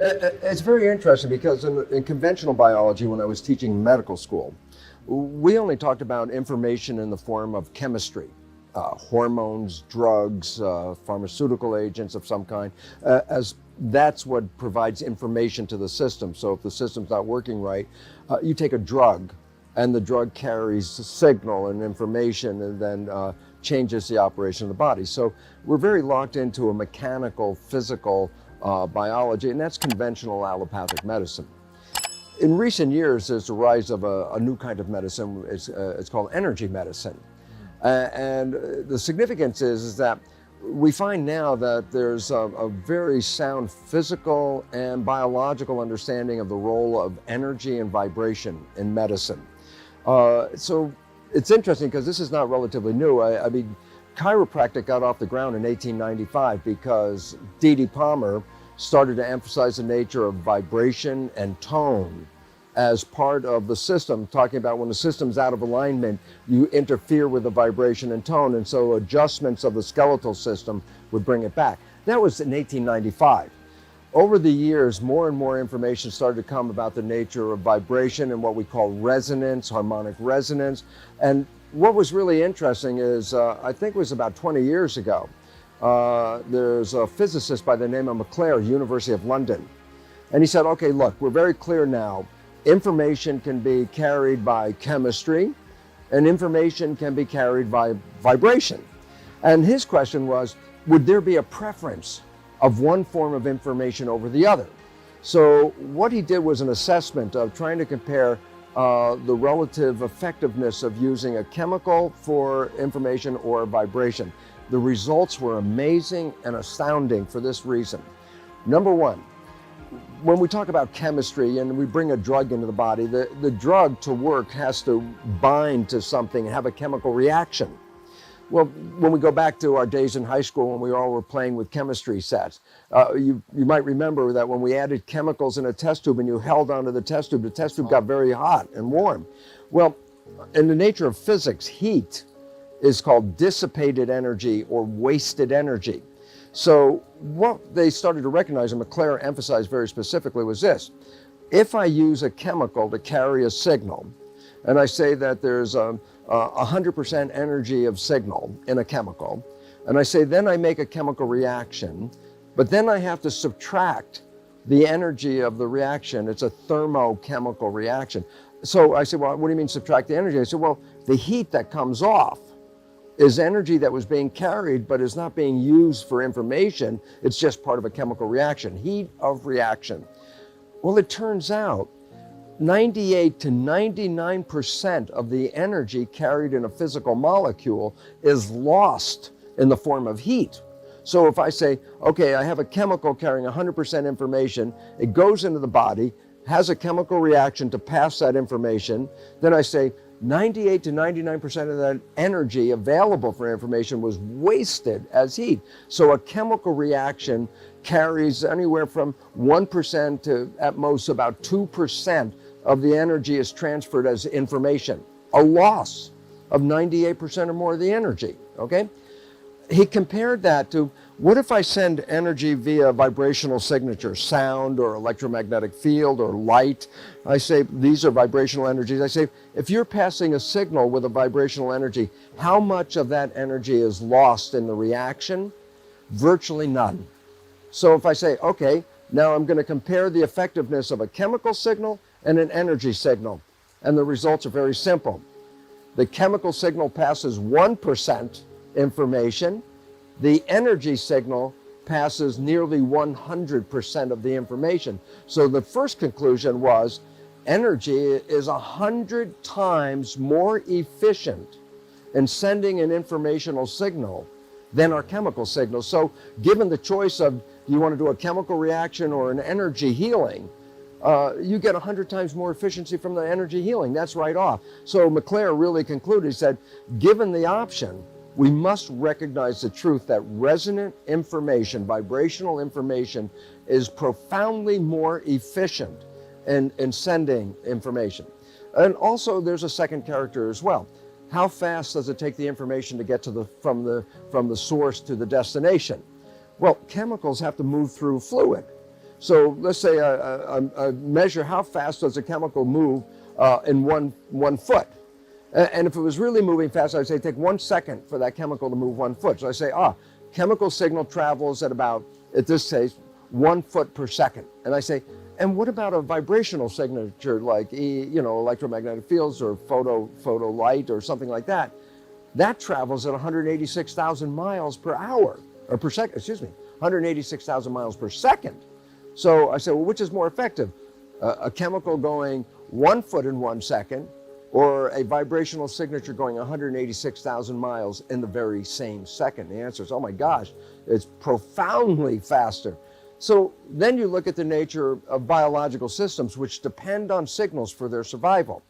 It's very interesting because in conventional biology, when I was teaching medical school, we only talked about information in the form of chemistry, hormones, drugs, pharmaceutical agents of some kind, as that's what provides information to the system. So if the system's not working right, you take a drug, and the drug carries signal and information and then changes the operation of the body. So we're very locked into a mechanical, physical biology, and that's conventional allopathic medicine. In recent years, there's the rise of a new kind of medicine. It's called energy medicine. And the significance is that we find now that there's a very sound physical and biological understanding of the role of energy and vibration in medicine. So it's interesting because this is not relatively new. I mean, chiropractic got off the ground in 1895 because D.D. Palmer started to emphasize the nature of vibration and tone as part of the system, talking about when the system's out of alignment, you interfere with the vibration and tone, and so adjustments of the skeletal system would bring it back. That was in 1895. Over the years, more and more information started to come about the nature of vibration and what we call resonance, harmonic resonance. And what was really interesting is, I think it was about 20 years ago, there's a physicist by the name of McClare, University of London. And he said, okay, look, we're very clear now. Information can be carried by chemistry, and information can be carried by vibration. And his question was, would there be a preference of one form of information over the other? So what he did was an assessment of trying to compare the relative effectiveness of using a chemical for information or vibration. The results were amazing and astounding for this reason. Number one, when we talk about chemistry and we bring a drug into the body, the drug to work has to bind to something and have a chemical reaction. Well, when we go back to our days in high school when we all were playing with chemistry sets, you might remember that when we added chemicals in a test tube and you held onto the test tube got very hot and warm. Well, in the nature of physics, heat is called dissipated energy or wasted energy. So what they started to recognize, and McClare emphasized very specifically, was this. If I use a chemical to carry a signal, and I say that there's 100% energy of signal in a chemical, and I say then I make a chemical reaction, but then I have to subtract the energy of the reaction. It's a thermochemical reaction. So I said, well, what do you mean subtract the energy? I said, well, the heat that comes off is energy that was being carried but is not being used for information. It's just part of a chemical reaction, heat of reaction. Well, it turns out 98 to 99% of the energy carried in a physical molecule is lost in the form of heat. So if I say, okay, I have a chemical carrying 100% information, it goes into the body, has a chemical reaction to pass that information, then I say 98 to 99% of that energy available for information was wasted as heat. So a chemical reaction carries anywhere from 1% to at most about 2% of the energy is transferred as information, a loss of 98% or more of the energy, okay? He compared that to, what if I send energy via vibrational signature, sound or electromagnetic field or light? I say, these are vibrational energies. I say, if you're passing a signal with a vibrational energy, how much of that energy is lost in the reaction? Virtually none. So if I say, okay, now I'm going to compare the effectiveness of a chemical signal and an energy signal, and the results are very simple. The chemical signal passes 1% information. The energy signal passes nearly 100% of the information. So the first conclusion was energy is 100 times more efficient in sending an informational signal than our chemical signal. So given the choice of, do you want to do a chemical reaction or an energy healing, you get 100 times more efficiency from the energy healing. That's right off. So McClare really concluded, he said, given the option, we must recognize the truth that resonant information, vibrational information, is profoundly more efficient in sending information. And also there's a second character as well. How fast does it take the information to get to from the source to the destination? Well, chemicals have to move through fluid. So let's say I measure how fast does a chemical move in one foot. And if it was really moving fast, I'd say take 1 second for that chemical to move 1 foot. So I say, chemical signal travels at about, at this case, 1 foot per second. And I say, and what about a vibrational signature like electromagnetic fields or photo light or something like that? That travels at 186,000 miles per hour, or per second, 186,000 miles per second. So I said, well, which is more effective? A chemical going 1 foot in 1 second, or a vibrational signature going 186,000 miles in the very same second? The answer is, oh my gosh, it's profoundly faster. So then you look at the nature of biological systems which depend on signals for their survival.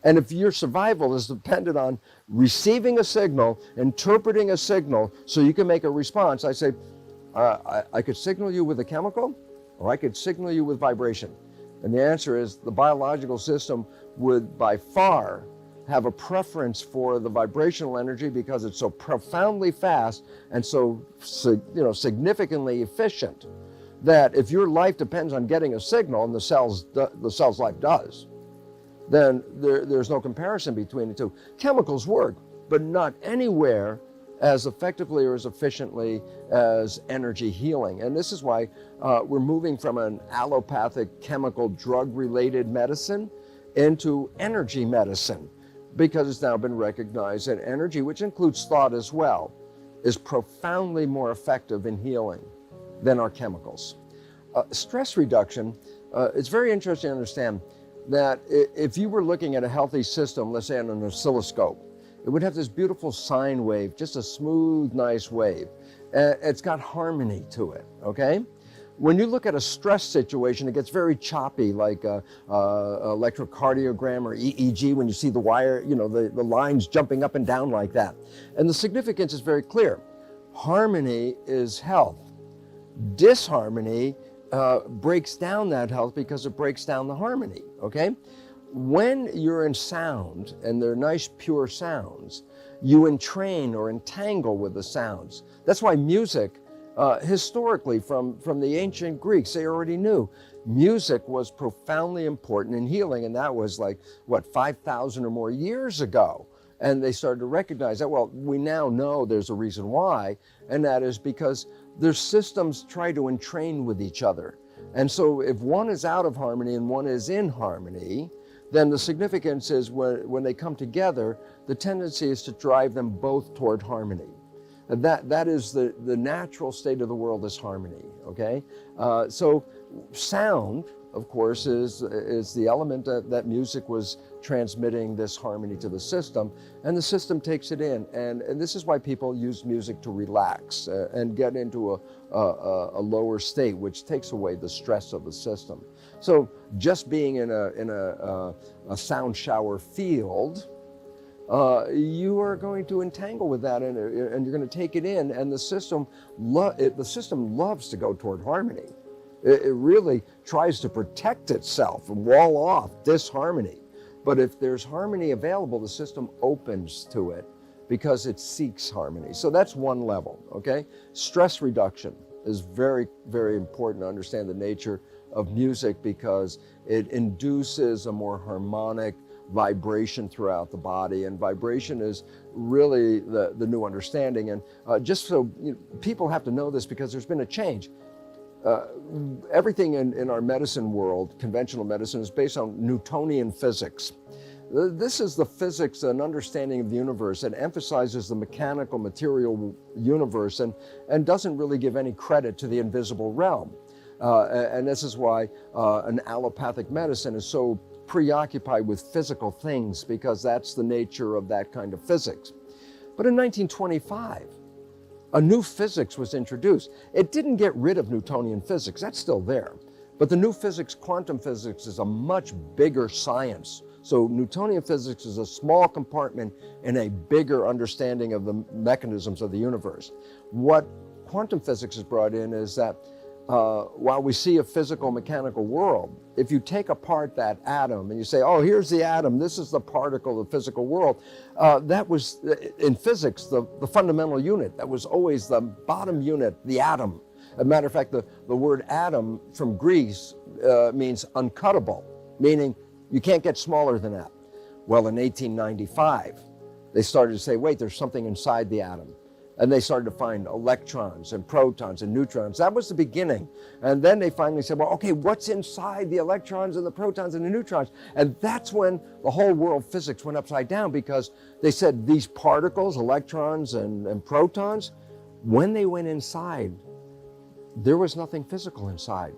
And if your survival is dependent on receiving a signal, interpreting a signal so you can make a response, I say, I could signal you with a chemical, or I could signal you with vibration. And the answer is the biological system would by far have a preference for the vibrational energy because it's so profoundly fast and so significantly efficient that if your life depends on getting a signal, and the cell's life does, then there's no comparison between the two. Chemicals work, but not anywhere as effectively or as efficiently as energy healing. And this is why we're moving from an allopathic chemical drug-related medicine into energy medicine, because it's now been recognized that energy, which includes thought as well, is profoundly more effective in healing than our chemicals. Stress reduction, it's very interesting to understand that if you were looking at a healthy system, let's say on an oscilloscope, it would have this beautiful sine wave, just a smooth, nice wave. It's got harmony to it, okay? When you look at a stress situation, it gets very choppy, like electrocardiogram or EEG, when you see the wire, the lines jumping up and down like that. And the significance is very clear. Harmony is health. Disharmony breaks down that health because it breaks down the harmony, okay? When you're in sound, and they're nice pure sounds, you entrain or entangle with the sounds. That's why music, historically from the ancient Greeks, they already knew music was profoundly important in healing, and that was 5,000 or more years ago. And they started to recognize that, well, we now know there's a reason why, and that is because their systems try to entrain with each other. And so if one is out of harmony and one is in harmony, then the significance is when they come together, the tendency is to drive them both toward harmony. And that is the natural state of the world, is harmony, okay? So sound, of course, is the element that music was transmitting this harmony to the system, and the system takes it in. And this is why people use music to relax and get into a lower state, which takes away the stress of the system. So just being in a sound shower field, you are going to entangle with that, and you're going to take it in, and the system loves to go toward harmony. It really tries to protect itself and wall off disharmony. But if there's harmony available, the system opens to it because it seeks harmony. So that's one level, okay? Stress reduction is very, very important to understand the nature of music, because it induces a more harmonic vibration throughout the body, and vibration is really the new understanding. And just so people have to know this, because there's been a change. Everything in our medicine world, conventional medicine, is based on Newtonian physics. This is the physics and understanding of the universe that emphasizes the mechanical material universe and doesn't really give any credit to the invisible realm. And this is why an allopathic medicine is so preoccupied with physical things, because that's the nature of that kind of physics. But in 1925, a new physics was introduced. It didn't get rid of Newtonian physics, that's still there. But the new physics, quantum physics, is a much bigger science. So Newtonian physics is a small compartment in a bigger understanding of the mechanisms of the universe. What quantum physics has brought in is that while we see a physical mechanical world, if you take apart that atom and you say, oh, here's the atom, this is the particle of the physical world, that was, in physics, the fundamental unit. That was always the bottom unit, the atom. As a matter of fact, the word atom from Greek means uncuttable, meaning you can't get smaller than that. Well, in 1895, they started to say, wait, there's something inside the atom. And they started to find electrons and protons and neutrons. That was the beginning. And then they finally said, well, okay, what's inside the electrons and the protons and the neutrons? And that's when the whole world physics went upside down, because they said these particles, electrons and protons, when they went inside, there was nothing physical inside.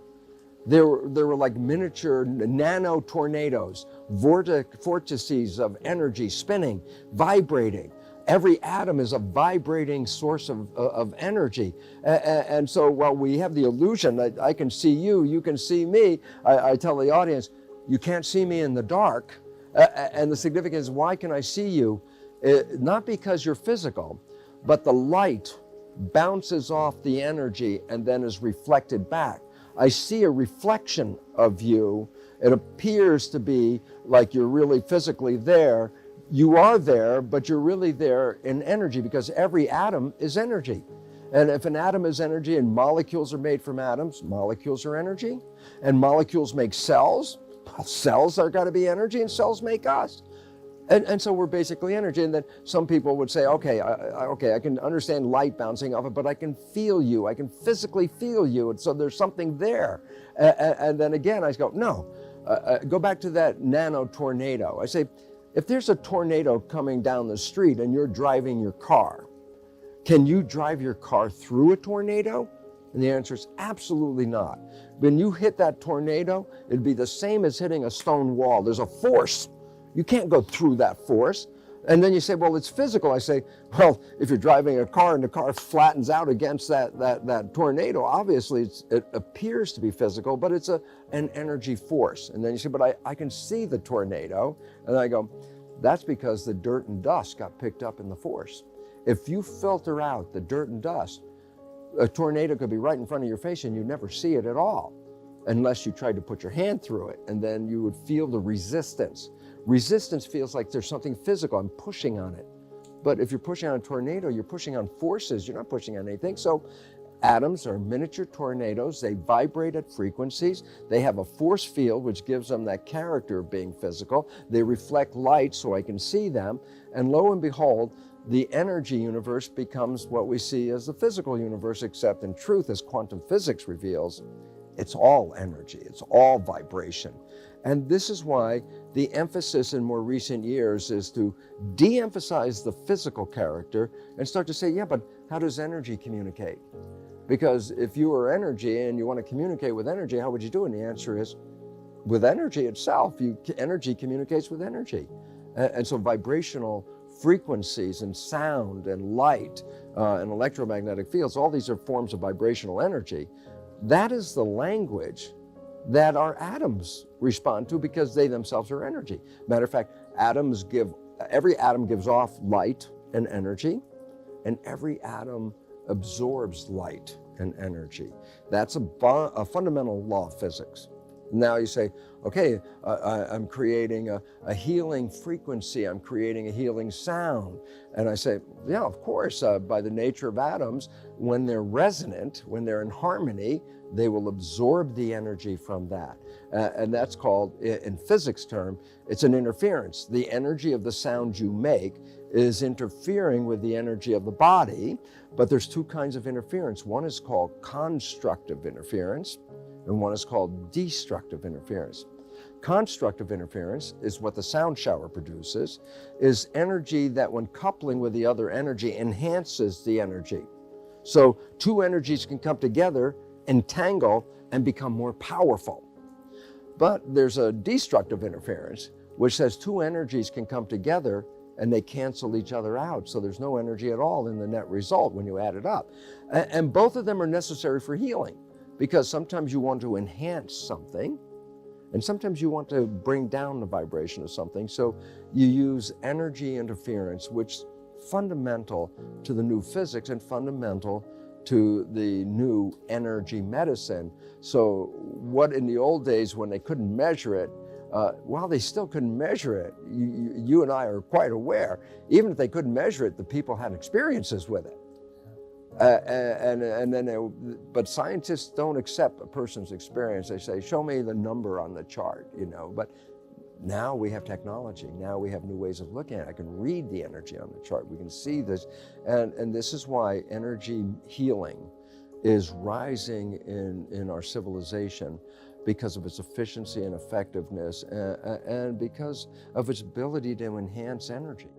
There were like miniature nano tornadoes, vortices of energy spinning, vibrating. Every atom is a vibrating source of energy. And so while we have the illusion that I can see you, you can see me, I tell the audience, you can't see me in the dark. And the significance is, why can I see you? Not because you're physical, but the light bounces off the energy and then is reflected back. I see a reflection of you. It appears to be like you're really physically there. You are there, but you're really there in energy, because every atom is energy. And if an atom is energy and molecules are made from atoms, molecules are energy. And molecules make cells. Well, cells are got to be energy, and cells make us. And so we're basically energy. And then some people would say, okay, I can understand light bouncing off it, but I can feel you. I can physically feel you. And so there's something there. And then again, I go, no, go back to that nano tornado. I say, if there's a tornado coming down the street and you're driving your car, can you drive your car through a tornado? And the answer is absolutely not. When you hit that tornado, it'd be the same as hitting a stone wall. There's a force. You can't go through that force. And then you say, well, it's physical. I say, well, if you're driving a car and the car flattens out against that tornado, obviously it appears to be physical, but it's an energy force. And then you say, but I can see the tornado. And I go, that's because the dirt and dust got picked up in the force. If you filter out the dirt and dust, a tornado could be right in front of your face and you never see it at all, unless you tried to put your hand through it, and then you would feel the resistance. Resistance feels like there's something physical. I'm pushing on it. But if you're pushing on a tornado, you're pushing on forces. You're not pushing on anything. So atoms are miniature tornadoes. They vibrate at frequencies. They have a force field, which gives them that character of being physical. They reflect light so I can see them. And lo and behold, the energy universe becomes what we see as the physical universe, except in truth, as quantum physics reveals, it's all energy. It's all vibration. And this is why the emphasis in more recent years is to de-emphasize the physical character and start to say, yeah, but how does energy communicate? Because if you are energy and you want to communicate with energy, how would you do it? And the answer is, with energy itself. Energy communicates with energy. And so vibrational frequencies and sound and light and electromagnetic fields, all these are forms of vibrational energy. That is the language that our atoms respond to, because they themselves are energy. Matter of fact, every atom gives off light and energy, and every atom absorbs light and energy. That's a fundamental law of physics. Now you say, okay, I'm creating a healing frequency, I'm creating a healing sound. And I say, yeah, of course, by the nature of atoms, when they're resonant, when they're in harmony, they will absorb the energy from that. And that's called, in physics term, it's an interference. The energy of the sound you make is interfering with the energy of the body, but there's two kinds of interference. One is called constructive interference, and one is called destructive interference. Constructive interference is what the sound shower produces, is energy that when coupling with the other energy enhances the energy. So two energies can come together, entangle, and become more powerful. But there's a destructive interference, which says two energies can come together and they cancel each other out. So there's no energy at all in the net result when you add it up. And both of them are necessary for healing, because sometimes you want to enhance something, and sometimes you want to bring down the vibration of something. So you use energy interference, which is fundamental to the new physics and fundamental to the new energy medicine. So what in the old days when they couldn't measure it, while they still couldn't measure it, you and I are quite aware, even if they couldn't measure it, the people had experiences with it. And then, but scientists don't accept a person's experience. They say, show me the number on the chart, you know. But now we have technology. Now we have new ways of looking at it. I can read the energy on the chart. We can see this. And this is why energy healing is rising in our civilization, because of its efficiency and effectiveness, and because of its ability to enhance energy.